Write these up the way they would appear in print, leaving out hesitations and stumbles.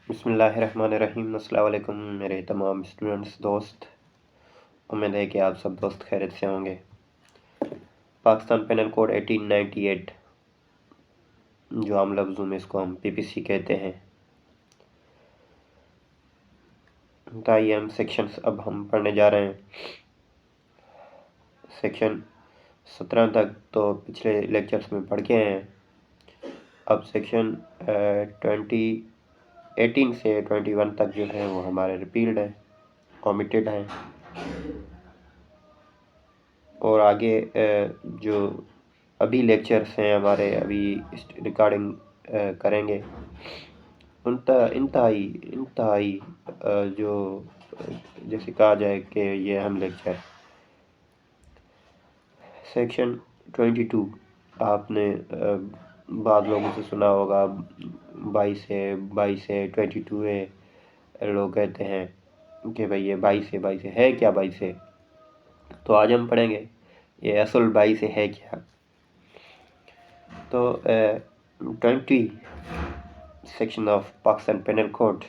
बिस्मिल्लाहिर्रहमानिर्रहीम। अस्सलाम वालेकुम मेरे तमाम स्टूडेंट्स दोस्त। उम्मीद है कि आप सब दोस्त खैरियत से होंगे। पाकिस्तान पेनल कोड 1898 जो आम लफ्ज़ों में इसको हम पीपीसी कहते हैं। ताइए हम सेक्शंस अब हम पढ़ने जा रहे हैं। सेक्शन 17 तक तो पिछले लेक्चर्स में पढ़ के हैं। अब सेक्शन 18 से 21 तक जो है वो हमारे रिपील्ड है, ओमिटेड हैं। और आगे जो अभी लेक्चर्स हैं हमारे अभी रिकॉर्डिंग करेंगे इंतहाई इंतहाई जो जैसे कहा जाए कि ये अहम लेक्चर। सेक्शन 22 आपने बाद लोगों से सुना होगा। 22 है लोग कहते हैं कि भाई ये 22 है क्या 22? तो आज हम पढ़ेंगे ये असल 22 है क्या। तो 20 section of Pakistan penal code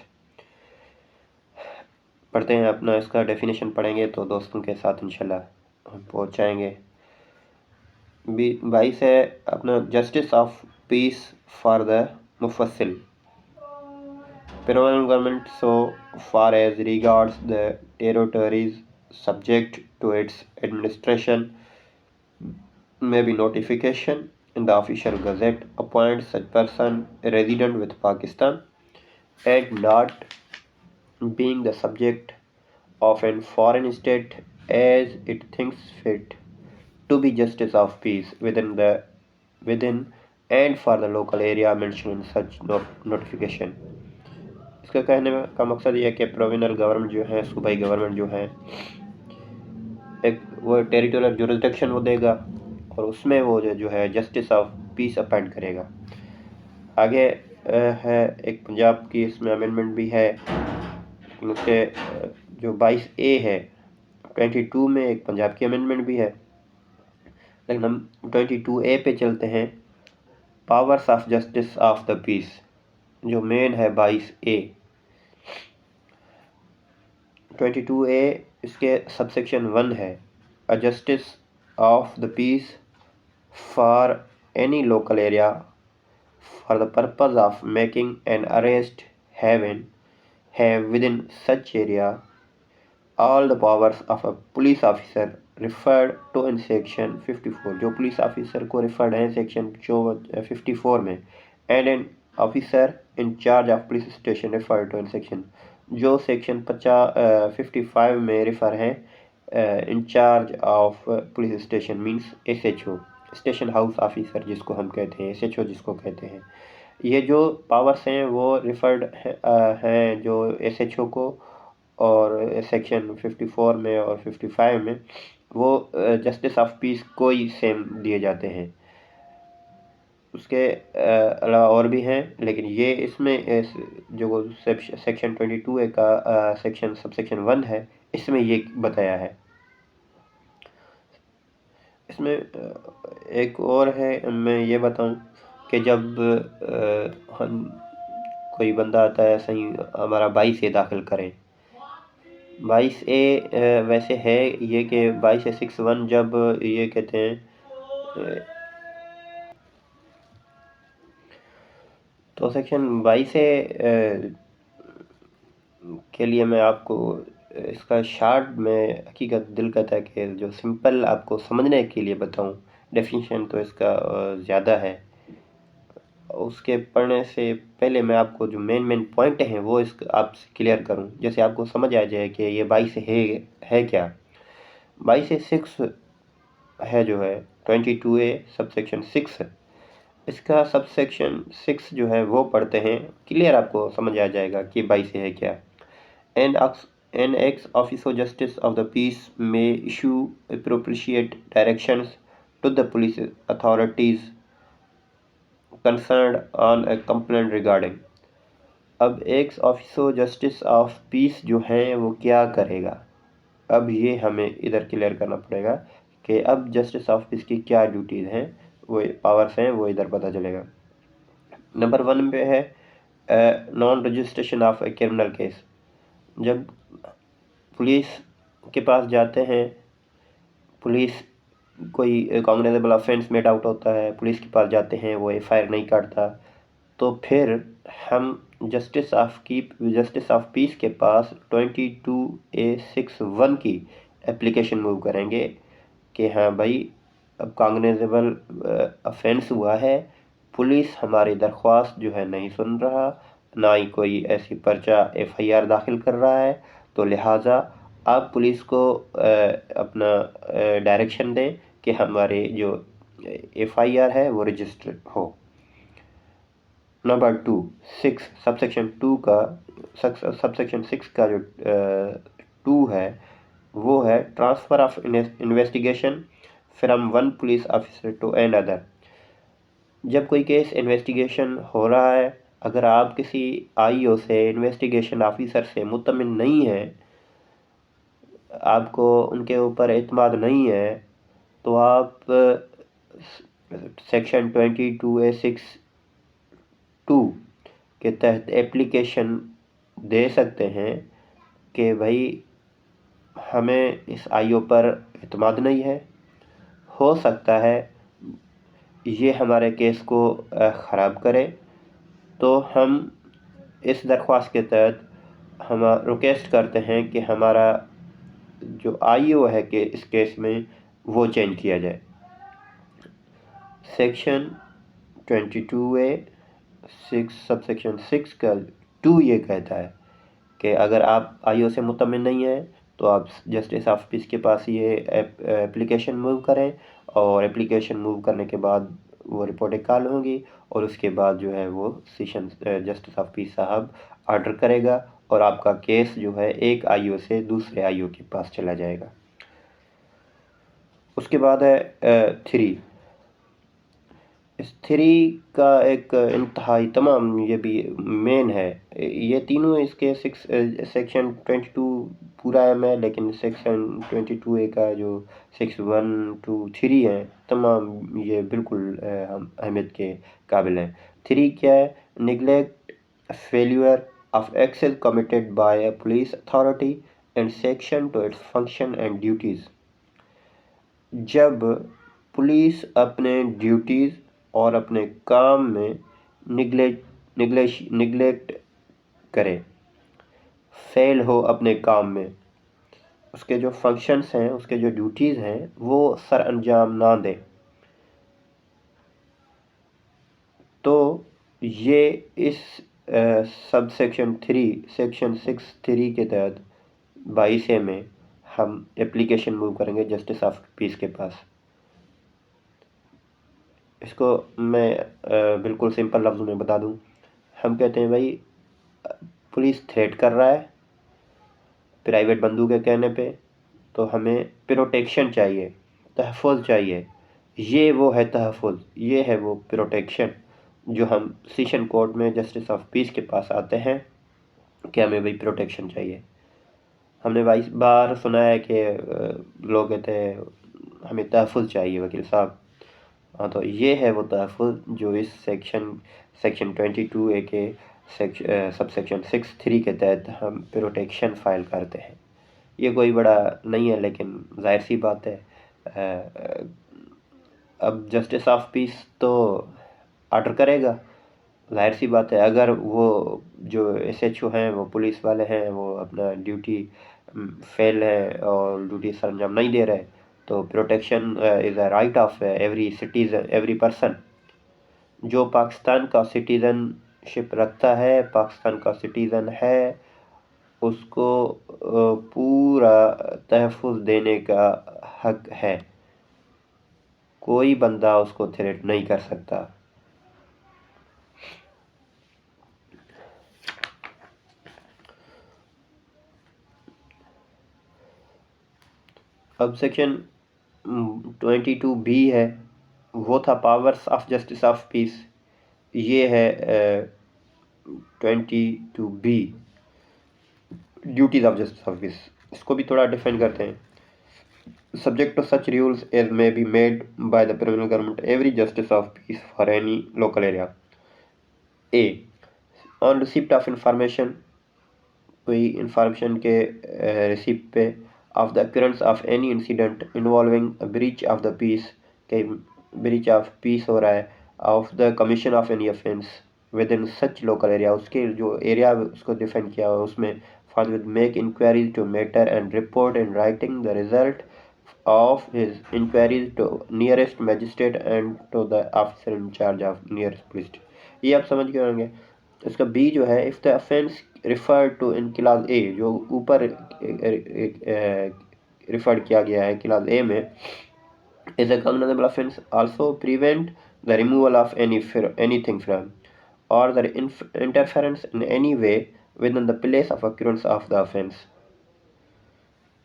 पढ़ते हैं। अपना इसका डेफिनेशन पढ़ेंगे तो दोस्तों के साथ इंशाल्लाह हम पहुँच जाएंगे। 22 है अपना justice of piece for the मुफस्सिल permanent government so far as regards the territories subject to its administration may be notification in the official gazette appoints such person resident with Pakistan and not being the subject of a foreign state as it thinks fit to be justice of peace within and for the local area mentioned in such notification। इसका कहने का मकसद यह है कि प्रोविनल government जो है, सूबाई गवर्नमेंट जो है, एक वो टेरिटोरियल जुरिसडिक्शन वो देगा और उसमें वो जो है जस्टिस ऑफ पीस अपॉइंट करेगा। आगे है एक पंजाब की इसमें अमेंडमेंट भी है। उसके जो 22A है 22 में एक पंजाब की अमेंडमेंट भी है, लेकिन हम 22A पे चलते हैं। Powers of justice of the peace जो मेन है 22A। 22A इसके सबसेक्शन 1 है a justice of the peace for any local area for the purpose of making an arrest have within such area all the powers of a police officer referred to in section 54 जो police officer को referred है section 54 में and an officer in charge of police station referred to in section जो section 55 में refer है in charge of police station means SHO station house officer जिसको हम कहते हैं, SHO जिसको कहते हैं। ये जो पावर्स हैं वो रिफर्ड हैं जो SHO को, और सेक्शन 54 में और 55 में वो जस्टिस ऑफ पीस को ही सेम दिए जाते हैं। उसके अलावा और भी हैं, लेकिन ये इसमें जो सेक्शन 22 का सेक्शन सबसेक्शन 1 है इसमें ये बताया है। इसमें एक और है, मैं ये बताऊं कि जब हम कोई बंदा आता है सही हमारा 22A दाखिल करें। 22A वैसे है ये कि 22A61 जब ये कहते हैं तो सेक्शन 22A के लिए मैं आपको इसका शार्ट में हकीकत दिल कहता है कि जो सिंपल आपको समझने के लिए बताऊं। डेफिनेशन तो इसका ज़्यादा है, उसके पढ़ने से पहले मैं आपको जो मेन पॉइंट हैं वो इस आपसे क्लियर करूं, जैसे आपको समझ आ जाए कि ये 22 है क्या। 22A6 है जो है 22A सबसेक्शन 6, इसका सबसेक्शन 6 जो है वो पढ़ते हैं, क्लियर आपको समझ आ जाएगा कि 22A है क्या। An ex-officio justice of the peace may issue appropriate directions to the police authorities concerned on a complaint regarding। अब x officio justice of piece जो है वो क्या करेगा, अब ये हमें इधर क्लियर करना पड़ेगा कि अब जस्टिस ऑफ पीस की क्या ड्यूटीज़ हैं, वो पावर्स हैं, वो इधर पता चलेगा। नंबर 1 पे है non registration of a criminal case. जब पुलिस के पास जाते हैं, पुलिस कोई कॉग्निजेबल ऑफेंस मेड आउट होता है, पुलिस के पास जाते हैं, वो एफआईआर नहीं काटता, तो फिर हम जस्टिस ऑफ पीस के पास 22A61 की एप्लीकेशन मूव करेंगे कि हाँ भाई, अब कॉग्निजेबल ऑफेंस हुआ है, पुलिस हमारी दरख्वास्त जो है नहीं सुन रहा, ना ही कोई ऐसी पर्चा एफआईआर दाखिल कर रहा है, तो लिहाजा आप पुलिस को अपना डायरेक्शन दें कि हमारे जो एफआईआर है वो रजिस्टर्ड हो। नंबर 2, 6 सबसेक्शन 6 का जो 2 है वो है transfer of investigation from one police officer to another. जब कोई केस इन्वेस्टिगेशन हो रहा है, अगर आप किसी आईओ से, इन्वेस्टिगेशन ऑफिसर से मुतमिन नहीं है, आपको उनके ऊपर एतमाद नहीं है, तो आप सेक्शन 22A62 के तहत एप्लीकेशन दे सकते हैं कि भाई हमें इस आईओ पर एतमाद नहीं है, हो सकता है ये हमारे केस को ख़राब करे, तो हम इस दरख्वास्त के तहत हम रिक्वेस्ट करते हैं कि हमारा जो आईओ है कि इस केस में वो चेंज किया जाए। सेक्शन 22A6 सबसेक्शन 6 का 2 ये कहता है कि अगर आप आईओ से मुतमिन नहीं हैं तो आप जस्टिस ऑफ पीस के पास ये एप्लीकेशन मूव करें, और एप्लीकेशन मूव करने के बाद वो रिपोर्टें कॉल होंगी, और उसके बाद जो है वो सेशन जस्टिस ऑफ पीस साहब ऑर्डर करेगा और आपका केस जो है एक आईओ से दूसरे आईओ के पास चला जाएगा। उसके बाद है 3। इस 3 का एक इंतहाई तमाम, ये भी मेन है, ये तीनों इसके सेक्शन 22 पूरा है, लेकिन सेक्शन 22A का जो 6, 1 to 3 है, तमाम ये बिल्कुल अहमियत के काबिल हैं। 3 क्या है? Neglect, failure of excess committed by a police authority and section to its function and duties. जब पुलिस अपने ड्यूटीज़ और अपने काम में निगलेक्ट करे, फेल हो अपने काम में, उसके जो फंक्शंस हैं, उसके जो ड्यूटीज़ हैं, वो सर अंजाम ना दे, तो ये इस सब सेक्शन 3 सेक्शन 6(3) के तहत 22A में हम एप्लीकेशन मूव करेंगे जस्टिस ऑफ पीस के पास। इसको मैं बिल्कुल सिंपल लफ्ज़ों में बता दूं, हम कहते हैं भाई पुलिस थ्रेट कर रहा है प्राइवेट बंदूक के कहने पे, तो हमें प्रोटेक्शन चाहिए, तहफ़्फ़ुज़ चाहिए। ये वो है तहफ़्फ़ुज़, ये है वो प्रोटेक्शन जो हम सेशन कोर्ट में जस्टिस ऑफ पीस के पास आते हैं कि हमें भाई प्रोटेक्शन चाहिए। हमने 22 बार सुना है कि लोग कहते हैं हमें तहफ़्फ़ुज़ चाहिए वकील साहब। हाँ, तो ये है वो तहफ़्फ़ुज़ जो इस सेक्शन 22A के सब सेक्शन 6(3) के तहत हम प्रोटेक्शन फ़ाइल करते हैं। ये कोई बड़ा नहीं है, लेकिन जाहिर सी बात है, अब जस्टिस ऑफ पीस तो ऑर्डर करेगा, जाहिर सी बात है। अगर वो जो SHO हैं, वो पुलिस वाले हैं, वो अपना ड्यूटी फेल है और ड्यूटी सरंजाम नहीं दे रहे, तो protection is a right of every citizen, every person. जो पाकिस्तान का सिटीज़नशिप रखता है, पाकिस्तान का सिटीज़न है, उसको पूरा तहफ़्फ़ुज़ देने का हक है, कोई बंदा उसको थ्रेट नहीं कर सकता। अब सेक्शन 22B है, वो था powers of justice of peace. ये है 22B duties of justice of piece. इसको भी थोड़ा डिफाइन करते हैं। Subject to such rules as may be made by the provincial government, every justice of peace for any local area. A. On receipt of information, कोई information के receipt पे, of the occurrence of any incident involving breach of the peace, के breach of peace हो रहा है, of the commission of any offence within such local area, उसके जो area उसको डिफाइन किया हुआ उसमें, forthwith make inquiries to matter and report in writing the result of his inquiries to nearest magistrate and to the officer in charge of nearest police. ये आप समझ गए होंगे। इसका बी जो है, if the offence refer to in class A, जो ऊपर रिफर किया गया है क्लास ए में, is a cognizable offense, also prevent the removal of anything from or the interference in any way within the place of occurrence of the offense।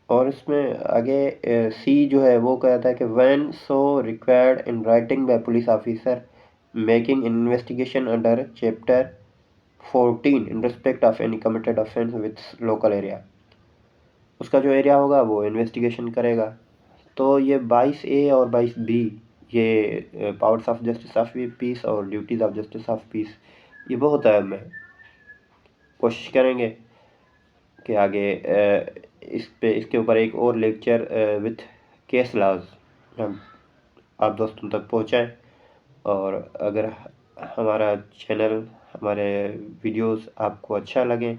और इसमें आगे सी जो है वो कहता है कि when so required in writing by police officer making investigation under chapter 14 in respect of any committed offense with local area, उसका जो एरिया होगा वो इन्वेस्टिगेशन करेगा। तो ये 22A और 22B, ये powers of justice of peace और duties of justice of peace, ये बहुत अहम है। कोशिश करेंगे कि आगे इसके ऊपर एक और लेक्चर विथ केस लॉज हम आप दोस्तों तक पहुंचाएं। और अगर हमारा चैनल, हमारे वीडियोस आपको अच्छा लगे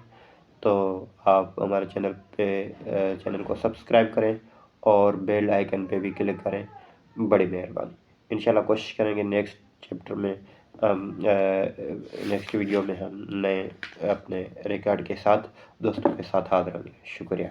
तो आप हमारे चैनल को सब्सक्राइब करें और बेल आइकन पे भी क्लिक करें। बड़ी मेहरबानी। इंशाल्लाह कोशिश करेंगे नेक्स्ट चैप्टर में नेक्स्ट वीडियो में हम नए अपने रिकॉर्ड के साथ दोस्तों के साथ हाजिर होंगे। शुक्रिया।